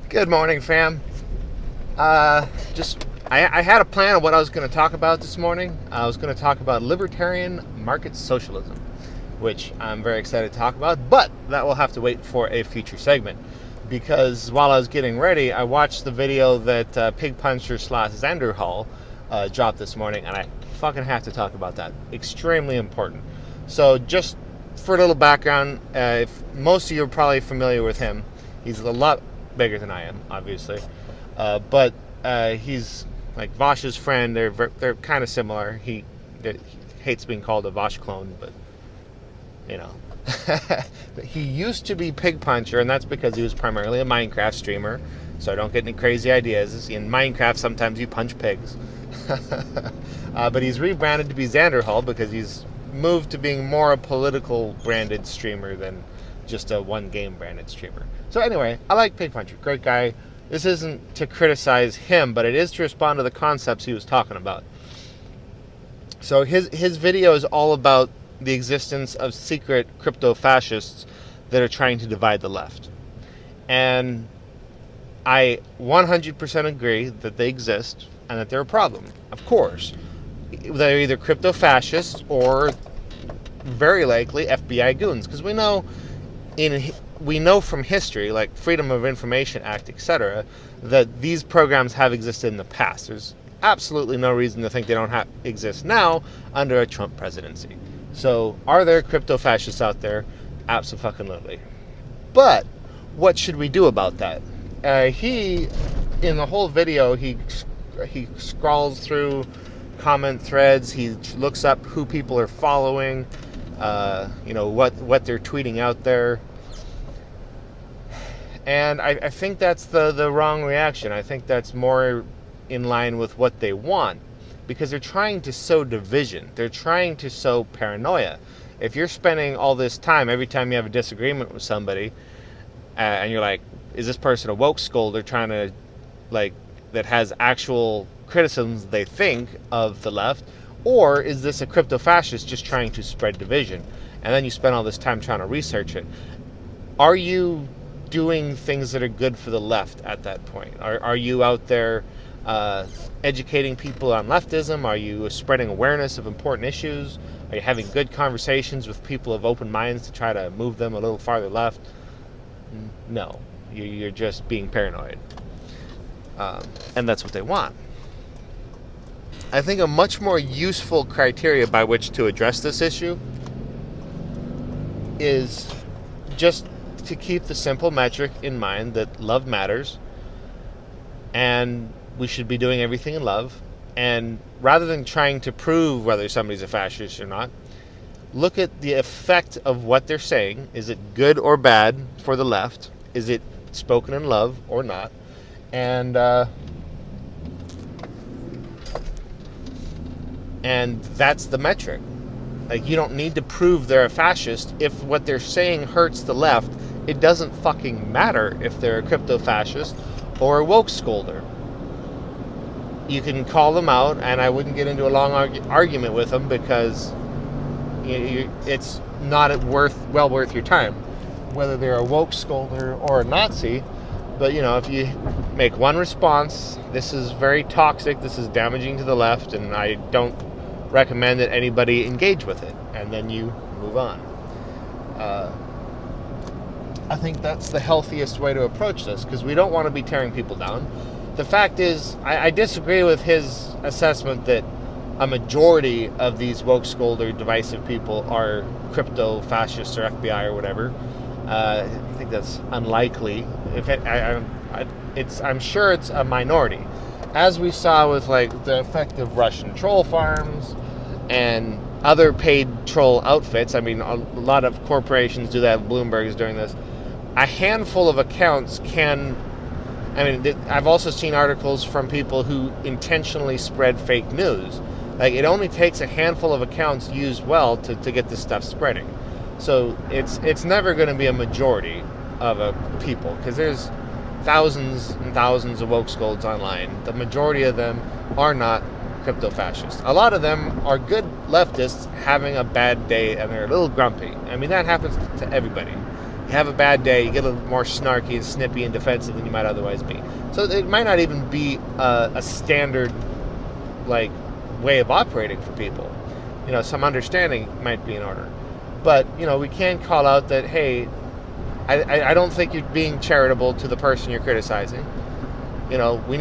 Good morning, fam. I had a plan of what I was going to talk about this morning. I was going to talk about Libertarian Market Socialism, which I'm very excited to talk about, but that will have to wait for a future segment. Because while I was getting ready, I watched the video that Pigpuncher / Xanderhal dropped this morning, and I fucking have to talk about that. Extremely important. So just for a little background, if most of you are probably familiar with him, he's a lot bigger than I am, obviously, but he's like Vosh's friend. They're kind of similar. He hates being called a Vosh clone, but you know. He used to be Pigpuncher, and that's because he was primarily a Minecraft streamer. So I don't get any crazy ideas. In Minecraft, sometimes you punch pigs. But he's rebranded to be Xanderhal because he's moved to being more a political branded streamer than just a one game branded streamer. So anyway, I like Pigpuncher, great guy. This isn't to criticize him, but it is to respond to the concepts he was talking about. So his video is all about the existence of secret crypto-fascists that are trying to divide the left. And I 100% agree that they exist and that they're a problem. Of course. They're either crypto-fascists or very likely FBI goons, because we know from history, like Freedom of Information Act, etc., that these programs have existed in the past. There's absolutely no reason to think they don't exist now under a Trump presidency. So, are there crypto-fascists out there? Absolutely. But what should we do about that? In the whole video, he scrolls through comment threads. He looks up who people are following. What they're tweeting out there. And I think that's the wrong reaction. I think that's more in line with what they want, because they're trying to sow division. They're trying to sow paranoia. If you're spending all this time, every time you have a disagreement with somebody, and you're like, is this person a woke scolder trying to, that has actual criticisms they think of the left, or is this a crypto-fascist just trying to spread division? And then you spend all this time trying to research it. Are you doing things that are good for the left at that point? Are you out there educating people on leftism? Are you spreading awareness of important issues? Are you having good conversations with people of open minds to try to move them a little farther left? No. You're just being paranoid. And that's what they want. I think a much more useful criteria by which to address this issue is just to keep the simple metric in mind that love matters, and we should be doing everything in love. And rather than trying to prove whether somebody's a fascist or not, look at the effect of what they're saying. Is it good or bad for the left? Is it spoken in love or not? And that's the metric. Like, you don't need to prove they're a fascist. If what they're saying hurts the left, it doesn't fucking matter if they're a crypto-fascist or a woke scolder. You can call them out, and I wouldn't get into a long argument with them, because it's not well worth your time, whether they're a woke scolder or a Nazi. But, if you make one response, this is very toxic, this is damaging to the left, and I don't recommend that anybody engage with it, and then you move on. I think that's the healthiest way to approach this, because we don't want to be tearing people down. The fact is, I disagree with his assessment that a majority of these woke scolder divisive people are crypto-fascists or FBI or whatever. I think that's unlikely. I'm sure it's a minority, as we saw with the effect of Russian troll farms and other paid troll outfits. I mean, a lot of corporations do that. Bloomberg is doing this. A handful of accounts I've also seen articles from people who intentionally spread fake news. It only takes a handful of accounts used well to get this stuff spreading. So it's never going to be a majority of people, because there's thousands and thousands of woke scolds online. The majority of them are not crypto-fascists. A lot of them are good leftists having a bad day and they're a little grumpy. I mean, that happens to everybody. have a bad day, you get a little more snarky and snippy and defensive than you might otherwise be. So it might not even be a standard like way of operating for people. Some understanding might be in order. But, we can call out that, hey, I don't think you're being charitable to the person you're criticizing. We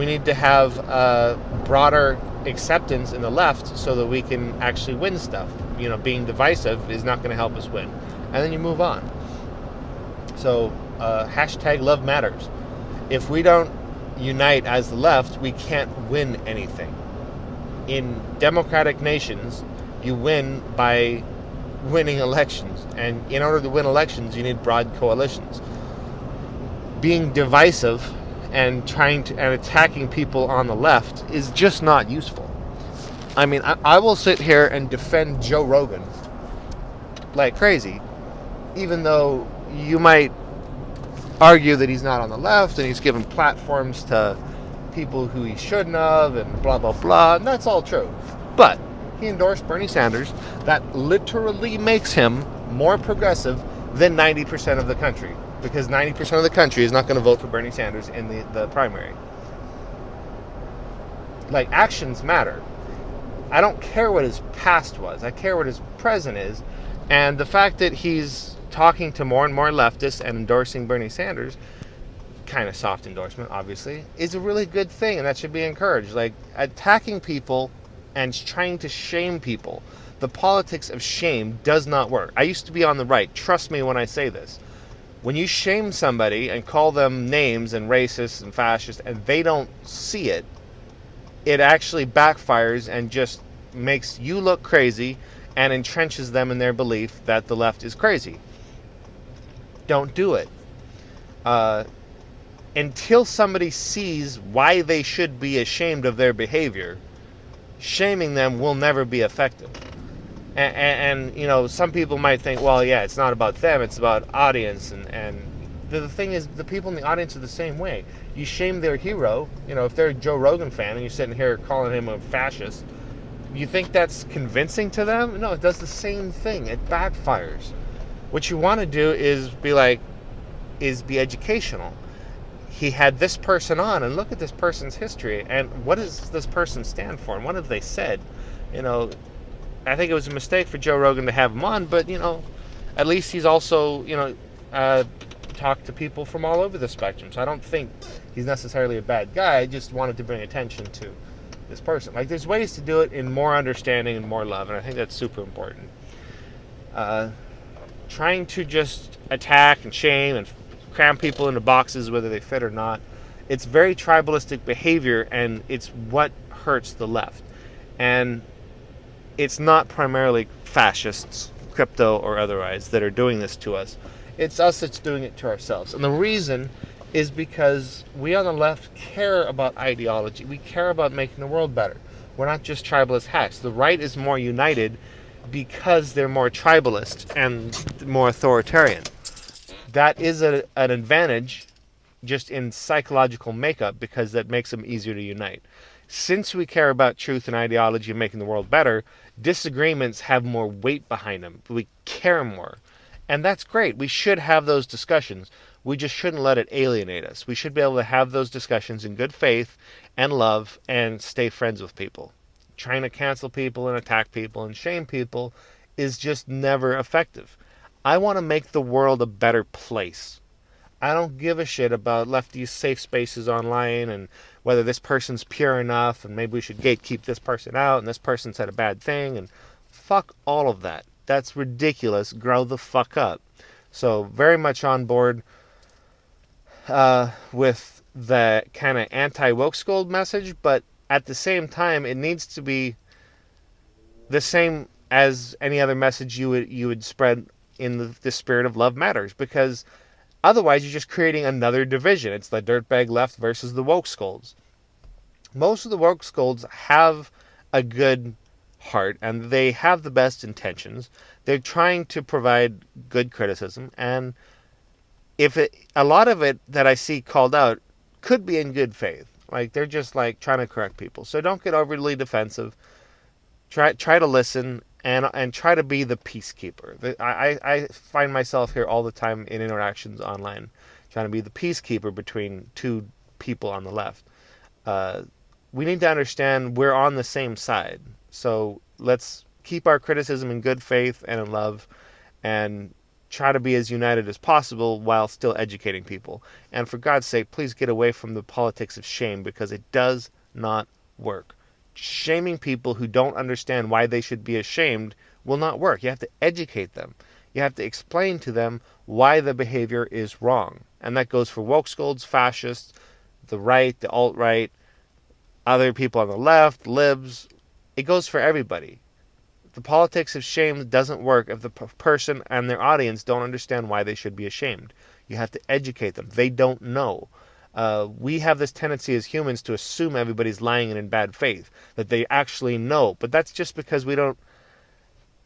need to have broader acceptance in the left so that we can actually win stuff. Being divisive is not going to help us win. And then you move on. So, hashtag love matters. If we don't unite as the left, we can't win anything. In democratic nations, you win by winning elections. And in order to win elections, you need broad coalitions. Being divisive and attacking people on the left is just not useful. I mean, I will sit here and defend Joe Rogan like crazy, even though you might argue that he's not on the left and he's given platforms to people who he shouldn't have and blah, blah, blah. And that's all true. But he endorsed Bernie Sanders. That literally makes him more progressive than 90% of the country, because 90% of the country is not going to vote for Bernie Sanders in the primary. Like, actions matter. I don't care what his past was. I care what his present is. And the fact that he's talking to more and more leftists and endorsing Bernie Sanders, kind of soft endorsement, obviously, is a really good thing, and that should be encouraged. Like, attacking people and trying to shame people, the politics of shame does not work. I used to be on the right. Trust me when I say this. When you shame somebody and call them names and racist and fascist and they don't see it, it actually backfires and just makes you look crazy and entrenches them in their belief that the left is crazy. Don't do it. Until somebody sees why they should be ashamed of their behavior, shaming them will never be effective. And some people might think, well, yeah, it's not about them, it's about audience. And the thing is, the people in the audience are the same way. You shame their hero. If they're a Joe Rogan fan and you're sitting here calling him a fascist, you think that's convincing to them? No, it does the same thing. It backfires. What you want to do is be educational. He had this person on, and look at this person's history, and what does this person stand for, and what have they said? I think it was a mistake for Joe Rogan to have him on, but, at least he's also, talked to people from all over the spectrum. So I don't think he's necessarily a bad guy. I just wanted to bring attention to this person. Like, there's ways to do it in more understanding and more love, and I think that's super important. Trying to just attack and shame and cram people into boxes, whether they fit or not, it's very tribalistic behavior, and it's what hurts the left. And it's not primarily fascists, crypto or otherwise, that are doing this to us. It's us that's doing it to ourselves. And the reason is because we on the left care about ideology. We care about making the world better. We're not just tribalist hacks. The right is more united because they're more tribalist and more authoritarian. That is an advantage just in psychological makeup, because that makes them easier to unite. Since we care about truth and ideology and making the world better, disagreements have more weight behind them. We care more. And that's great. We should have those discussions. We just shouldn't let it alienate us. We should be able to have those discussions in good faith and love and stay friends with people. Trying to cancel people and attack people and shame people is just never effective. I want to make the world a better place. I don't give a shit about lefties' safe spaces online and whether this person's pure enough and maybe we should gatekeep this person out and this person said a bad thing, and fuck all of that. That's ridiculous. Grow the fuck up. So very much on board with the kind of anti-woke scold message, but at the same time, it needs to be the same as any other message you would spread in the spirit of love matters, because otherwise you're just creating another division. It's the dirtbag left versus the woke scolds. Most of the woke scolds have a good heart and they have the best intentions. They're trying to provide good criticism, and a lot of it that I see called out could be in good faith. Like, they're just like trying to correct people. So don't get overly defensive. Try to listen and try to be the peacekeeper. I find myself here all the time in interactions online, trying to be the peacekeeper between two people on the left. We need to understand we're on the same side. So let's keep our criticism in good faith and in love, and try to be as united as possible while still educating people. And for God's sake, please get away from the politics of shame, because it does not work. Shaming people who don't understand why they should be ashamed will not work. You have to educate them. You have to explain to them why the behavior is wrong. And that goes for woke scolds, fascists, the right, the alt-right, other people on the left, libs. It goes for everybody. The politics of shame doesn't work if the person and their audience don't understand why they should be ashamed. You have to educate them. They don't know. We have this tendency as humans to assume everybody's lying and in bad faith, that they actually know. But that's just because we don't,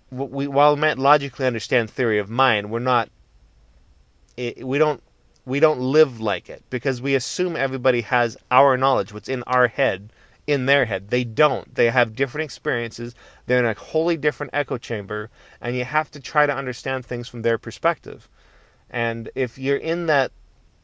while we might logically understand theory of mind, we don't live like it, because we assume everybody has our knowledge, what's in our head, in their head. They don't. They have different experiences. They're in a wholly different echo chamber, and you have to try to understand things from their perspective. And if you're in that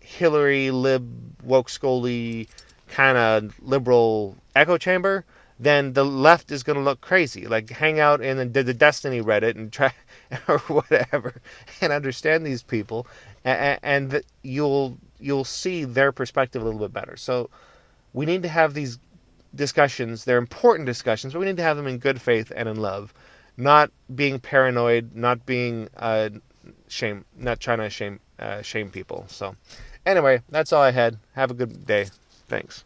Hillary, lib, woke, scoldy, kind of liberal echo chamber, then the left is going to look crazy. Like, hang out in the Destiny Reddit and try, or whatever, and understand these people, and you'll see their perspective a little bit better. So we need to have these discussions. They're important discussions, but we need to have them in good faith and in love, not being paranoid, not being not trying to shame people. So anyway, that's all I had. Have a good day. Thanks.